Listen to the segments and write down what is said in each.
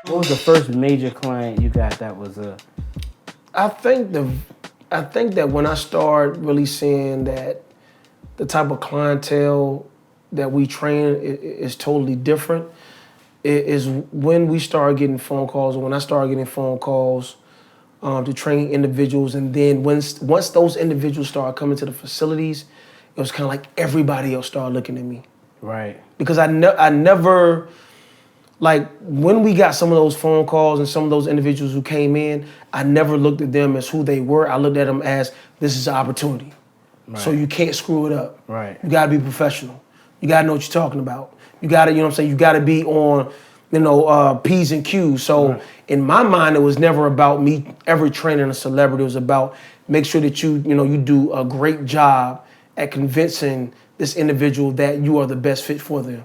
What was the first major client you got that was a? I think that when I started really seeing that the type of clientele that we train is totally different, is when we started getting phone calls, or when I started getting phone calls to train individuals, and then once those individuals started coming to the facilities, it was kind of like everybody else started looking at me. Right. Because I never, like when we got some of those phone calls and some of those individuals who came in, I never looked at them as who they were. I looked at them as, this is an opportunity. Right. So you can't screw it up. Right. You gotta be professional. You gotta know what you're talking about. You gotta, you know what I'm saying, you gotta be on, P's and Q's. So right. In my mind, it was never about me ever training a celebrity. It was about make sure that you do a great job at convincing this individual that you are the best fit for them.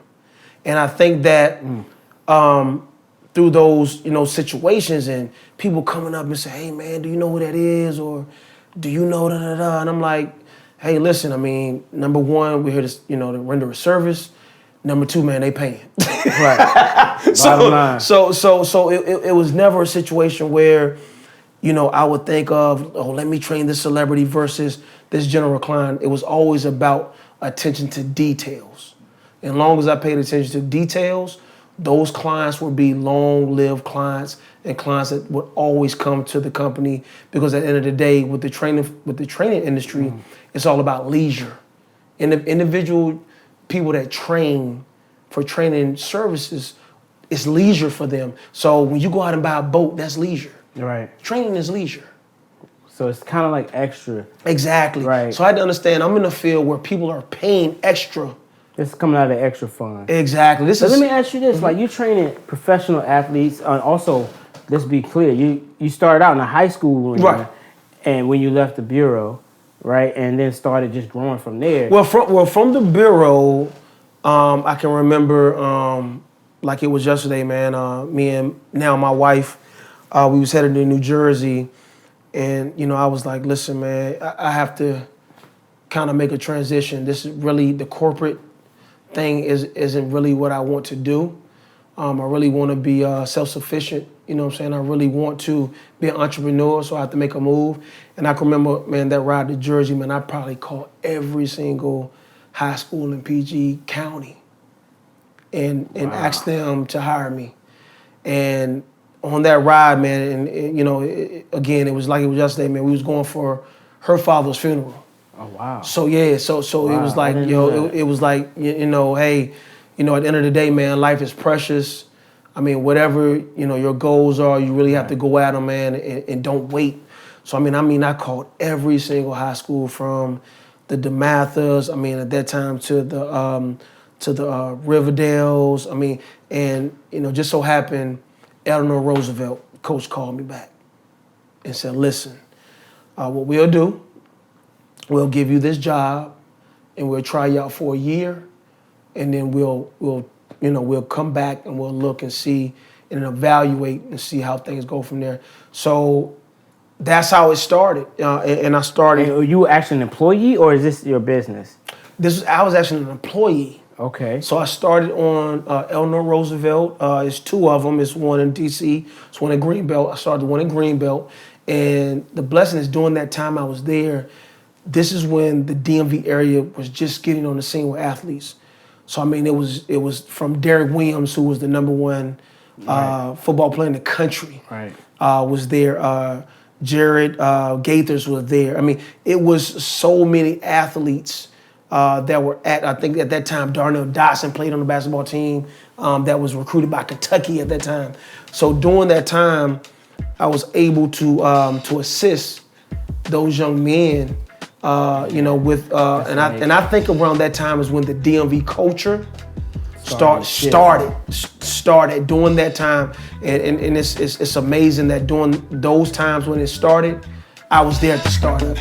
And I think that through those, situations and people coming up and say, hey man, do you know who that is? Or do you know da-da-da? And I'm like, hey, listen, I mean, number one, we're here to, to render a service. Number two, man, they paying. Right. Bottom line. So it was never a situation where, I would think of, oh, let me train this celebrity versus this general client. It was always about attention to details. And as long as I paid attention to details, those clients would be long-lived clients and clients that would always come to the company, because at the end of the day, with the training industry, it's all about leisure. And the individual people that train for training services, it's leisure for them. So when you go out and buy a boat, that's leisure. Right. Training is leisure. So it's kind of like extra. Exactly. Right. So I had to understand, I'm in a field where people are paying extra. It's coming out of extra fund. Exactly. Let me ask you this: like you training professional athletes, and also, let's be clear, you started out in a high school, right? And when you left the bureau, right, and then started just growing from there. Well, from the bureau, I can remember like it was yesterday, man. Me and now my wife, we was headed to New Jersey, and I was like, listen, man, I have to kind of make a transition. This is really the corporate thing isn't really what I want to do. I really want to be self-sufficient. You know what I'm saying? I really want to be an entrepreneur, so I have to make a move. And I can remember, man, that ride to Jersey, man, I probably called every single high school in PG County and asked them to hire me. And on that ride, man, and again, it was like it was yesterday, man, we was going for her father's funeral. Oh wow! So yeah, so wow. It was like it was like hey, at the end of the day, man, life is precious. I mean, whatever your goals are, you really have to go at them, man, and don't wait. So I called every single high school from the DeMathas. I mean, at that time to the Riverdales. I mean, and just so happened, Eleanor Roosevelt, coach, called me back and said, listen, what we'll do. We'll give you this job, and we'll try you out for a year, and then we'll come back and we'll look and see and evaluate and see how things go from there. So that's how it started, and I started. And you were actually an employee, or is this your business? I was actually an employee. Okay. So I started on Eleanor Roosevelt. It's two of them. It's one in D.C. It's one in Greenbelt. I started the one in Greenbelt, and the blessing is during that time I was there. This is when the DMV area was just getting on the scene with athletes. So it was from Derek Williams, who was the number one football player in the country. Right. Was there. Jared Gaithers was there. I mean, it was so many athletes that were I think at that time, Darnell Dotson played on the basketball team that was recruited by Kentucky at that time. So during that time, I was able to assist those young men. And I think around that time is when the DMV culture started during that time, and it's amazing that during those times when it started, I was there at the startup.